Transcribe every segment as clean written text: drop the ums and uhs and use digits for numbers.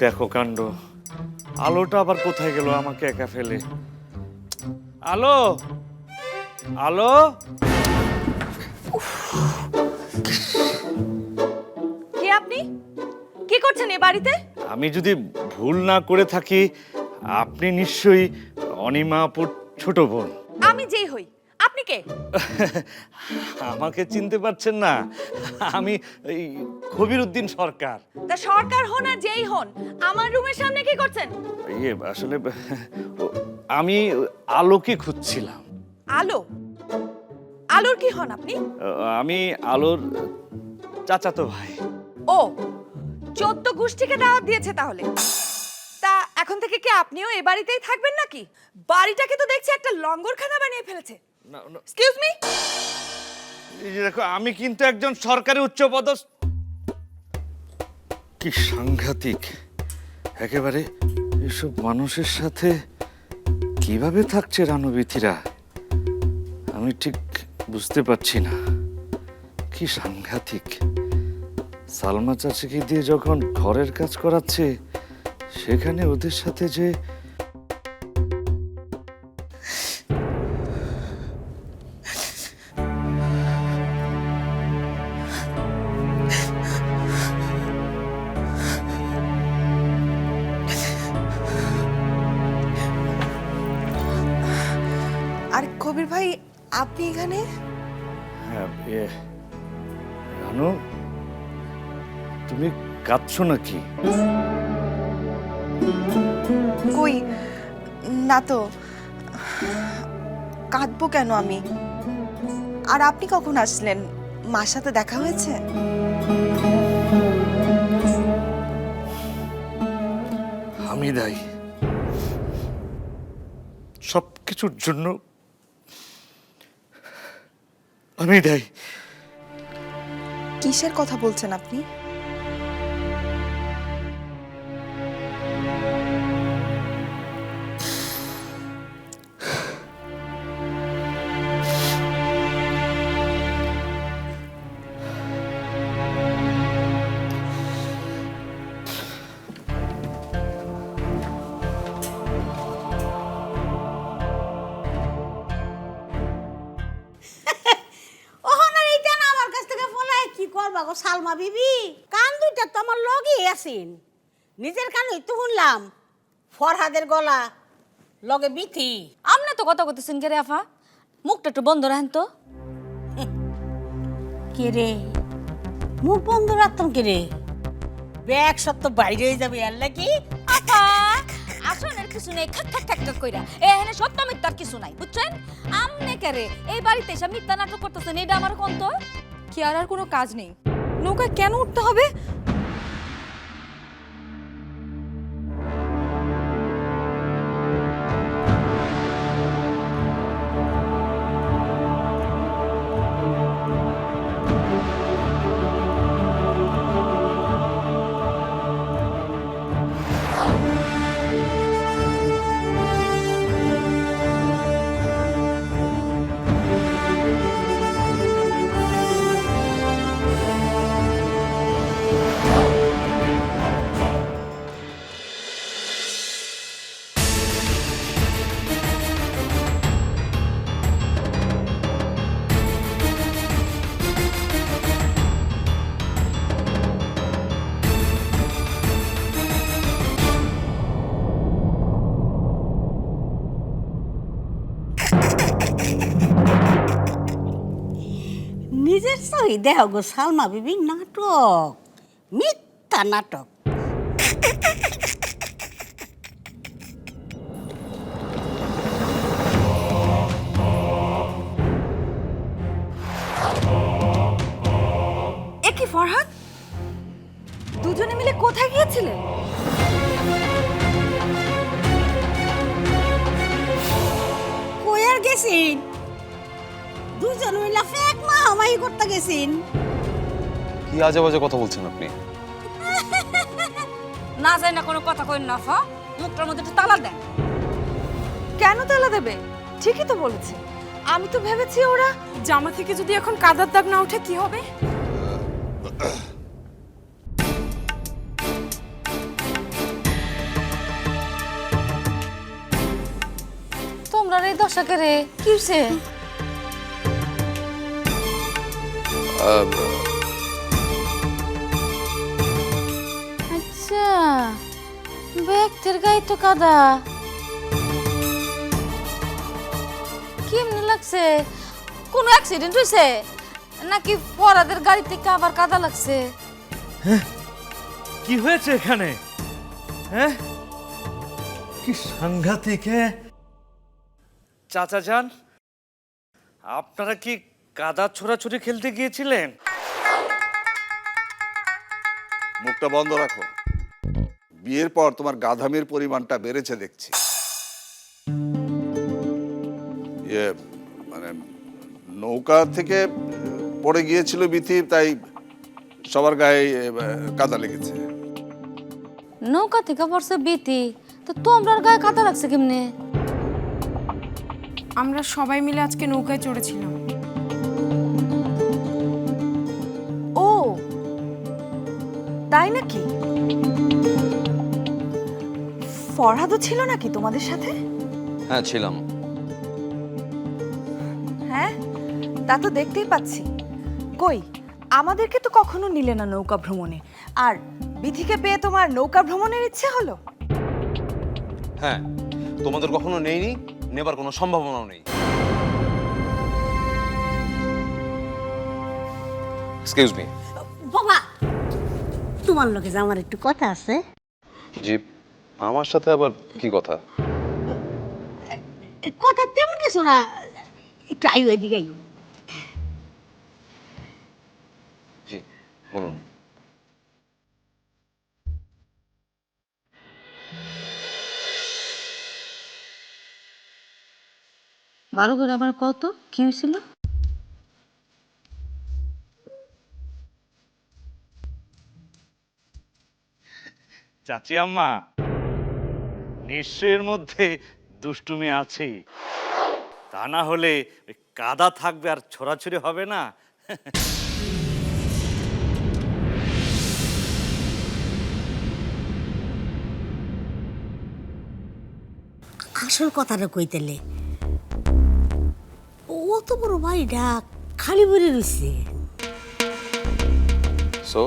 দেখো কাণ্ড, আলোটা আবার কোথায় গেল আমাকে একা ফেলে। আলো, আলো। কে আপনি? কি করছেন এ বাড়িতে? আমি যদি ভুল না করে থাকি, আপনি নিশ্চয়ই অনিমা আপুর ছোট বোন। আমি যেই হই, আপনি কে? আমাকে চিনতে পারছেন না? আমি এই কবির উদ্দিন সরকার। তা সরকার হন আর যেই হন, আমার রুমের সামনে কি করছেন? আসলে আমি আলোকে খুঁজছিলাম। আলো? আলোর কি হন আপনি? আমি আলোর চাচাতো ভাই। ও, 14 গোষ্ঠীকে দাওয়াত দিয়েছে তাহলে। তা এখন থেকে কি আপনিও এ বাড়িতেই থাকবেন নাকি? বাড়িটাকে তো দেখছি একটা লঙ্গরখানা বানিয়ে ফেলেছে। Excuse me. এই যে দেখো, আমি কিন্তু একজন সরকারি উচ্চপদস্থ। কি সাংঘাতিক! একেবারে এসব মানুষের সাথে কিভাবে থাকছে রানুবিথিরা, আমি ঠিক বুঝতে পারছি না। কি সাংঘাতিক! সালমা চাচিকে দিয়ে যখন ঘরের কাজ করাচ্ছে, সেখানে ওদের সাথে যে আর কবির ভাই, আপনি এখানে? হ্যাঁ, রানু, তুমি কাঁদছো নাকি? কই না তো, কাঁদবো কেন আমি? আর আপনি কখন আসলেন? মার সাথে দেখা হয়েছে? আমি দায়ী সবকিছুর জন্য, আমি দায়ী। কিসের কথা বলছেন আপনি? ওহনার এইটা না আমার কাছ থেকে ফলায় কি করবা গো সালমা বিবি? কান দুইটা তো আমার লগেই আছেন। নিজের কানই তো শুনলাম ফরহাদের গলা লগে বিথি। আমনে তো কথা কইতেছেন কে রে আফা? মুখটা একটু বন্ধ রাখেন তো। কে রে মুখ বন্ধ রাখতাম কে রে? ব্যাগ সব তো বাইরে হয়ে যাবে আর লাগি। আফা আসনের কিছু নেই, খাক খাক খাক খাক কইরা এখানে সত্য মিথ্যার কিছু নাই, বুঝছেন? আমনে কে রে এই বাড়িতে এসে মিথ্যা নাটক করতেছেন, এটা আমার কোন তো? কি আর কোনো কাজ নেই? নৌকা কেন উঠতে হবে? নিজের সহি দেহ গো সালমা বিবি, নাটক মিথ্যা নাটক। এ কি ফরহাদ? দুজনে মিলে কোথায় গিয়েছিলেন? কই আর গেছিন? দুজন মিলা ফেক মাহামাহি করতে গেছিন। কি আজে বাজে কথা বলছেন আপনি? না যায় না কোনো কথা কইন না আফা, মুখটার মধ্যে একটু তালা দেন। কেন তালা দেবে? ঠিকই তো বলেছে। আমি তো ভেবেছি ওরা জামা থেকে যদি এখন কাদার দাগ না ওঠে, কি হবে? দশা করে কি হইছে? আচ্ছা, ব্যক্তির গায়ে তো কাদা। কেমনে লাগছে? কোনো অ্যাক্সিডেন্ট হয়েছে নাকি পরাদের গাড়ি থেকে আবার কাদা লাগছে? কি হয়েছে এখানে? হ্যাঁ, কি সাংঘাতিক! হ্যাঁ চাচা যান, আপনারা কি কাদা ছোড়াছুড়ি খেলতে গিয়েছিলেন? মুখটা বন্ধ রাখো। বিয়ের পর তোমার গাধামির পরিমাণটা বেড়েছে দেখছি। মানে নৌকা থেকে পড়ে গিয়েছিল বিথি, তাই সবার গায়ে কাদা লেগেছে। নৌকা থেকে পড়ছে বিতি, তো তোমরার গায়ে কাদা লাগছে কেমনে? আমরা সবাই মিলে আজকে নৌকায় চড়েছিলাম। ও তাই নাকি? ফরহাদও ছিল নাকি তোমাদের সাথে? হ্যাঁ ছিলাম। হ্যাঁ, তা তো দেখতেই পাচ্ছি। কই, আমাদেরকে তো কখনো নিলে না নৌকা ভ্রমণে, আর বিথিকে পেয়ে তোমার নৌকা ভ্রমণের ইচ্ছে হলো? হ্যাঁ, তোমাদের কখনো নেইনি, নেবার কোনো সম্ভাবনাও নেই। Excuse me. বাবা, তোমার লোকে যে আমার একটু কথা আছে। জি, আমার সাথে আবার কি কথা? কথা তেমন কিছু না, একটু আয়ু এদিকে আয়ু। জি বলুন। ভালো করে আমার কত কি হয়েছিল? চাচি আম্মা, নিশ্চয়ের মধ্যে দুষ্টুমি আছে, তা না হলে ওই কাদা থাকবে আর ছোড়াছুড়ি হবে না। আসল কথাটা কইতেলে, অত বড় বাড়িটা খালি বেড়ে রয়েছে, সো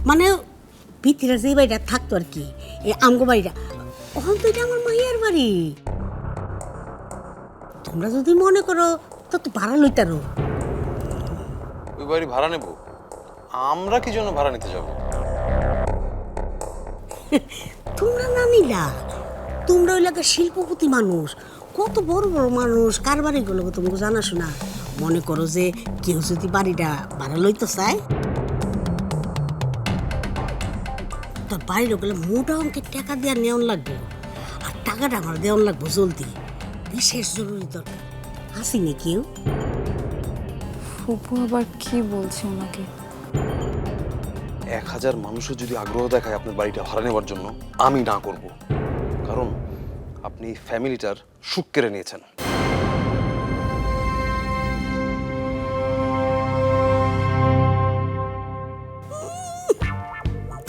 মানে ভিতরে যে বাড়িটা থাকতো আর কি, এই আমগো বাড়িটা, ওখান তো এটা আমার মাইয়ার বাড়ি। তোমরা যদি মনে করো তো ভাড়া লইতারো। ওই বাড়ি ভাড়া নেব? আমরা কি জন্য ভাড়া নিতে যাব? তোমরা না নিলা, তোমরা ওই এলাকার শিল্পপতি মানুষ, কত বড় বড় মানুষ, কার বাড়িগুলো তোমাকে জানাশোনা। মনে করো যে কেউ যদি বাড়িটা ভাড়া লইতে চায়, তোর বাড়ির ওগুলো মোটা অঙ্কের টাকা দেওয়া নেওয়ান লাগবে, আর টাকাটা আমার দেওয়ান লাগবো জলদি, বিশেষ জরুরি দরকার। আসিনি কেউ? ফুপু আবার কি বলছে ওনাকে? 1000 মানুষও যদি আগ্রহ দেখায় আপনার বাড়িটা ভাড়া নেওয়ার জন্য, আমি না করব। কারণ আপনি ফ্যামিলিটার সুখ কেড়ে নিয়েছেন।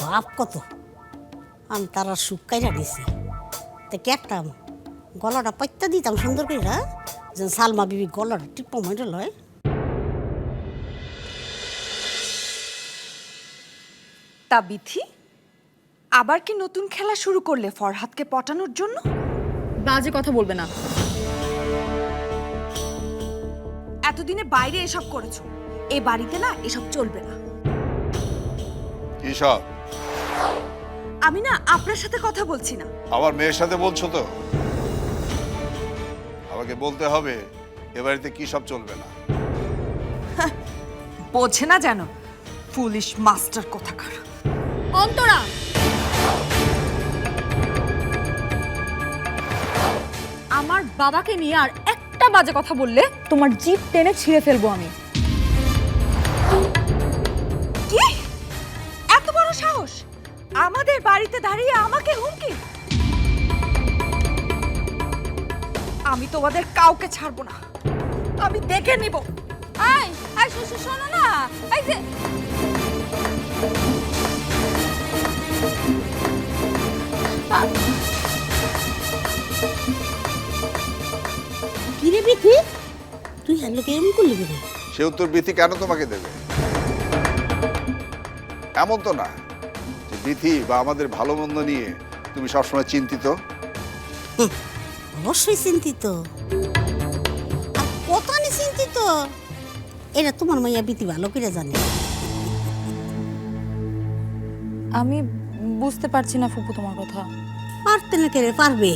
বাপ কত, আমি তারা সুখ কাইরা দিছি, তা কেটতাম গলাটা পাইত্যা দিতাম সুন্দর করে, যে সালমা বিবি গলাটা টিপ্পা মেরে লয়। তা বিথি, আবার কি নতুন খেলা শুরু করলে ফরহাদকে পটানোর জন্য? বাজে কথা বলবে না। এতদিনে বাইরে এসব করেছো, এ বাড়িতে না এসব চলবে না। কি সব? আমি না আপনার সাথে কথা বলছি না। আমার মেয়ের সাথে বলছো তো? আমাকে বলতে হবে এ বাড়িতে কি সব চলবে না। বোঝে না যেন, পুলিশ মাস্টার কোথাকার। অন্তরা, আমার বাবাকে নিয়ে আর একটা বাজে কথা বললে তোমার জিভ টেনে ছিঁড়ে ফেলবো আমি। কি এত বড় সাহস, আমাদের বাড়িতে দাঁড়িয়ে আমাকে হুমকি? আমি তোমাদের কাউকে ছাড়বো না, আমি দেখে নিব। আই আই শোনো না, এই যে বিথি তুই হ্যাঁ লোকে এমন করলি কেন? সে উত্তর বিথি কেন তোমাকে দেবে? এমন তো না যে বিথি বা আমাদের ভালো মন্দ নিয়ে তুমি সবসময় চিন্তিত। অবশ্যই চিন্তিত, আর কত নি চিন্তিত এটা তোমার মাইয়া বিথি ভালো করে জানে। আমি বুঝতে পারছি না ফুপু তোমার কথা। পারতে না কেড়ে পারবে,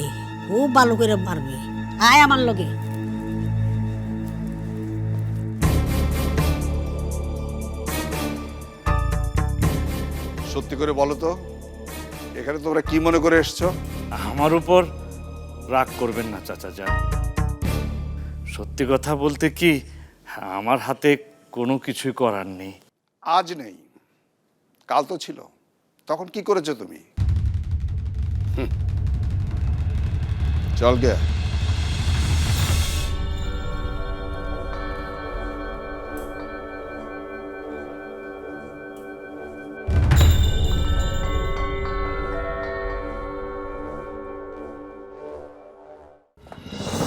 ও ভালো করে পারবে। আয় আমার লগে। সত্যি করে বলো তো, এখানে তোমরা কি মনে করে এসছো? আমার উপর রাগ করবেন না চাচা যান। সত্যি কথা বলতে কি, আমার হাতে কোনো কিছুই করার নেই। আজ নেই, কাল তো ছিল। তখন কি করেছো তুমি? চল গে।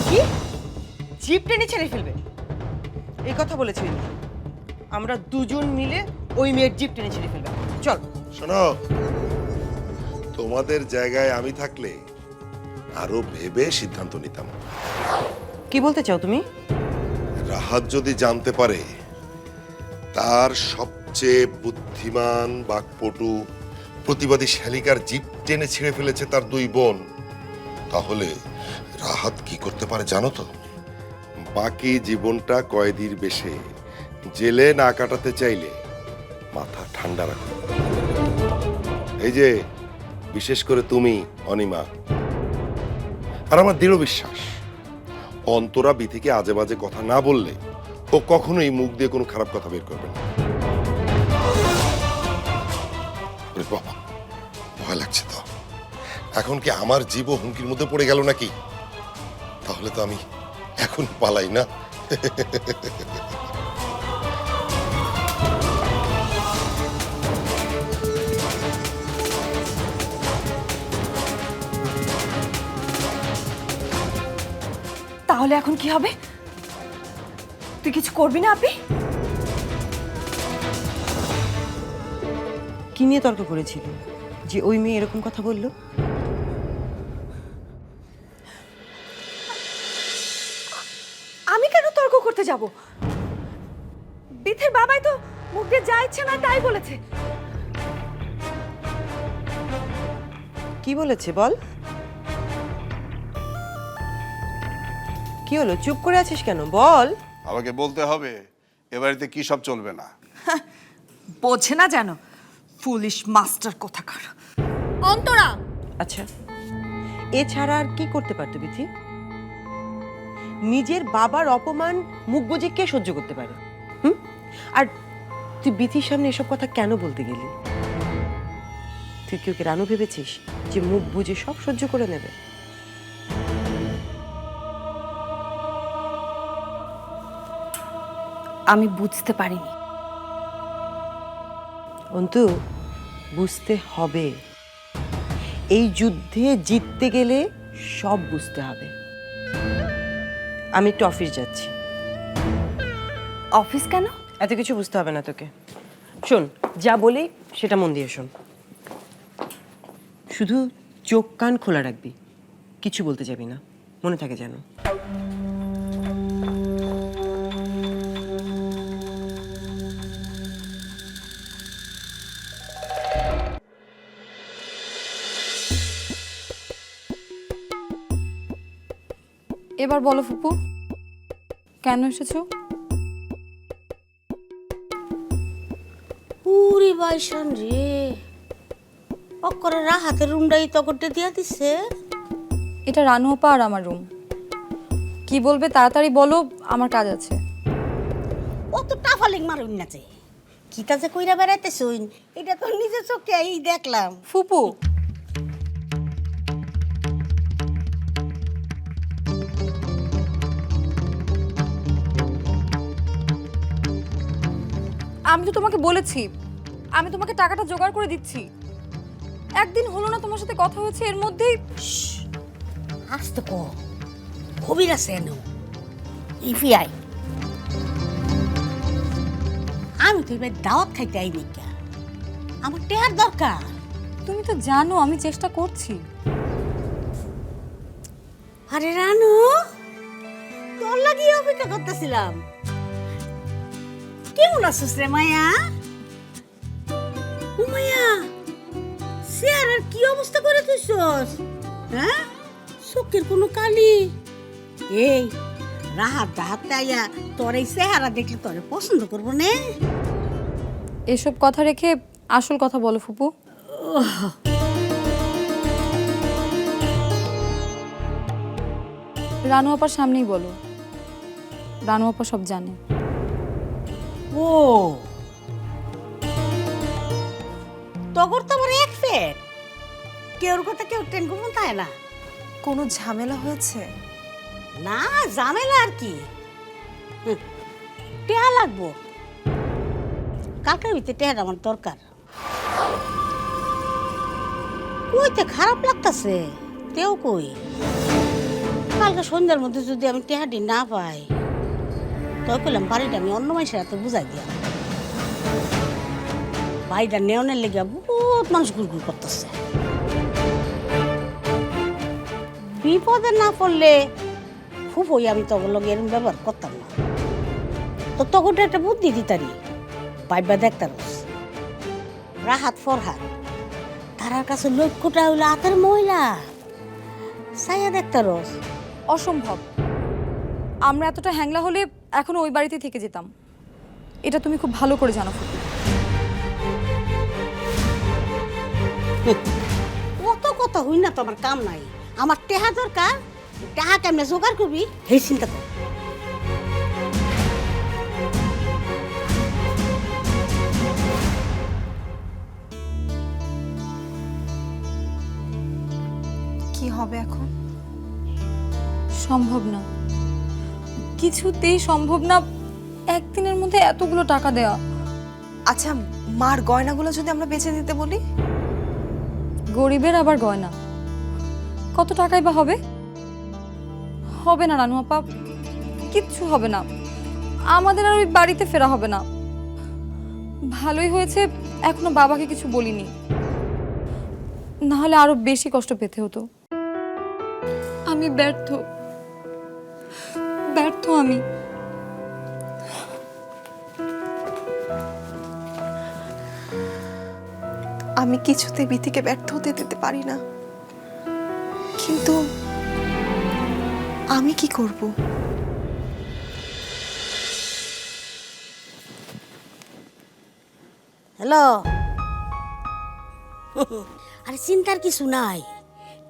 কি জিপ টেনে ছেড়ে ফেলবে এই কথা বলেছি আমরা দুজন মিলে ওই মেয়ের জিপ টেনে ছেড়ে ফেলবে। চল। শোনো, তোমাদের জায়গায় আমি থাকলে আরো ভেবে সিদ্ধান্ত নিতাম। কি বলতে চাও তুমি? রাহাত যদি জানতে পারে তার সবচেয়ে বুদ্ধিমান বাকপটু প্রতিবাদী শালিকার জিপ টেনে ছিঁড়ে ফেলেছে তার দুই বোন, তাহলে রাহাত কি করতে পারে জানো তো? বাকি জীবনটা কয়েদির বেশে জেলে না কাটাতে চাইলে মাথা ঠান্ডা রাখো। এই যে বিশেষ করে তুমি অনিমা, আর আমার দৃঢ় বিশ্বাস অন্তরা বিথিকে আজে বাজে কথা না বললে ও কখনোই মুখ দিয়ে কোনো খারাপ কথা বের করবে না। ওরে বাবা, ভয় লাগছে তো। এখন কি আমার জীবও হুমকির মধ্যে পড়ে গেল নাকি? তাহলে তো আমি এখন পালাই না। তাহলে এখন কি হবে? তুই কিছু করবি না আপনি? কি নিয়ে তর্ক করেছিল যে ওই মেয়ে এরকম কথা বললো? আমি কেন তর্ক করতে যাব? বিথের বাবাই তো মুখ দিয়ে যা ইচ্ছে না তাই বলেছে। কি বলেছে বল? কি হলো, চুপ করে আছিস কেন? বল। আমাকে বলতে হবে এ বাড়িতে কি সব চলবে না। বোঝে না যেন, পুলিশ মাস্টার কোথাকার। অন্তরা, আচ্ছা, এছাড়া আর কি করতে পারতো বিথি? নিজের বাবার অপমান মুখ বুজে কে সহ্য করতে পারে? আর তুই বিথির সামনে এসব কথা কেন বলতে গেলি? তুই কি ওকে রানু ভেবেছিস যে মুখ বুজে সব সহ্য করে নেবে? আমি বুঝতে পারিনি। অন্তু, বুঝতে হবে। এই যুদ্ধে জিততে গেলে সব বুঝতে হবে। আমি একটু অফিস যাচ্ছি। অফিস কেন? এত কিছু বুঝতে হবে না তোকে। শোন, যা বলি সেটা মন দিয়ে শোন। শুধু চোখ কান খোলা রাখবি, কিছু বলতে যাবি না, মনে থাকে যেন। এবার বলো ফুপু, কেন এসেছো? উরি বাইশান রে, অকরে রাহাতের রুমটাই তকরটে দিয়া দিছে। এটা রানু আপা আর আমার রুম। কি বলবে তাড়াতাড়ি বলো, আমার কাজ আছে। ও তো টাফালিং মারুন না যে কিতা যে কইরা বেড়াইতেছুন, এটা তো নিজের চোখে এই দেখলাম। ফুপু, আমি তো তোমাকে বলেছি আমি তোমাকে টাকাটা জোগাড় করে দিচ্ছি। একদিন হলো না তোমার সাথে কথা হয়েছে, এর মধ্যেই আসতে কো কবির আছে এনো। ইফিআই আমি তো এবার দাওয়াত খাইতে আইনি কে, আমার টেহার দরকার। তুমি তো জানো আমি চেষ্টা করছি। আরে রানু, তোর লাগি অপেক্ষা করতেছিলাম। কেমন আছিস রে মায়া? ও মায়া, চেহারার কি অবস্থা করে তুইছস? হ্যাঁ, চোখের কোনো কালি? এই রাহাত দাহাতে আইয়া তোর এই চেহারা দেখলে তোরে পছন্দ করবো না? এসব কথা রেখে আসল কথা বলো ফুপু। রানু আপার সামনেই বলো, রানু আপা সব জানে। ও তগর তো আমার এক ফেট, কেউর কথা কেউ টেন করবো তাই না? কোনো ঝামেলা হয়েছে? না, ঝামেলা আর কি, টেহা লাগবো। কালকের ভিতরে টেহার আমার দরকার। কইতে খারাপ লাগতাছে, তেও কই কালকে সন্ধ্যার মধ্যে যদি আমি টেহাটি না পাই, তবে কইলাম বাড়িটা আমি অন্য মানুষের হাতে বুঝাই দিয়া। বাড়িটা নেওয়ানের লেগে বহুত মানুষ গুড়গুড় করতেছে। বিপদে না পড়লে খুব হই আমি তখন লগে এরকম ব্যবহার করতাম না। তো তখন একটা বুদ্ধি দিতারি, পাইবা দেখতার রাহাত ফরহাত তারার কাছে লক্ষ্যটা হইলো হাতের মহিলা, সাইয়া দেখতার। অসম্ভব, আমরা এতটা হ্যাংলা হলে এখনো ওই বাড়িতে থেকে যেতাম। এটা তুমি খুব ভালো করে জানো ফুপু। কত কথা হই না, তো আমার কাম নাই। আমার টেহা দরকার, টেহা কেমনে জোগাড় করবি সেই চিন্তা কর। কি হবে এখন? সম্ভব না, কিছুতেই সম্ভব না একদিনের মধ্যে এতগুলো টাকা দেওয়া। আচ্ছা, মার গয়নাগুলো যদি আমরা বেচে দিতে বলি? গরিবের আবার গয়না, কত টাকাই বা হবে? হবে না রানু আপা, কিচ্ছু হবে না। আমাদের আর ওই বাড়িতে ফেরা হবে না। ভালোই হয়েছে এখনো বাবাকে কিছু বলিনি, না হলে আরো বেশি কষ্ট পেতে হতো। আমি ব্যর্থ, ব্যর্থ আমি। আমি কিছুতে বিথিকে ব্যর্থ হতে দিতে পারি না, কিন্তু আমি কি করব? হ্যালো, আরে চিন্তার কিছু নাই,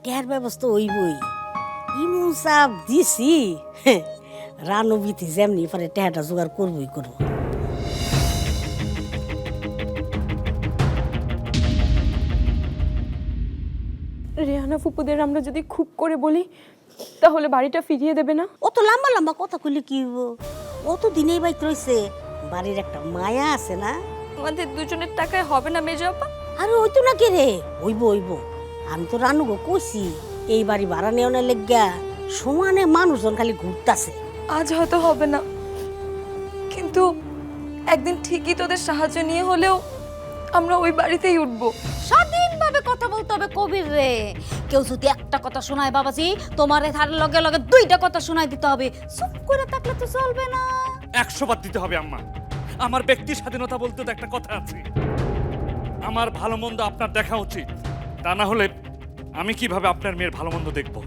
টেহার ব্যবস্থা হইবই। ইমন চাপ দিছি, রানু বিথি যেমনি পরে টেহাটা জোগাড় করবই করবো। রেহানা ফুপুদের আমরা যদি খুব করে বলি তাহলে বাড়িটা ফিরিয়ে দেবে না? অত লম্বা লম্বা কথা কইলে কি হইব? অত দিনেই বাইক রয়েছে, বাড়ির একটা মায়া আছে না? আমাদের দুজনের টাকায় হবে না মেজো আপা? আরে ওই তো না কে রে, হইব হইব। আমি তো রানু গো কইছি এই বাড়ি ভাড়া নেওয়ার লেগা সমানে মানুষজন খালি ঘুরতাছে। আজ হয়তো হবে না, কিন্তু একদিন ঠিকই তোদের সাহায্য নিয়ে হলেও আমরা ওই বাড়িতেই উঠবো। স্বাধীনভাবে কথা বলতে হবে কবির রে। কেউ যদি একটা কথা শোনায় বাবাজি, তোমারে তার লগে লগে দুইটা কথা শোনায় দিতে হবে। চুপ করে থাকলে তো চলবে না। 100 বার দিতে হবে আম্মা। আমার ব্যক্তি স্বাধীনতা বলতে তো একটা কথা আছে। আমার ভালো মন্দ আপনার দেখা উচিত, তা না হলে আমি কিভাবে আপনার মেয়ের ভালো মন্দ দেখবো?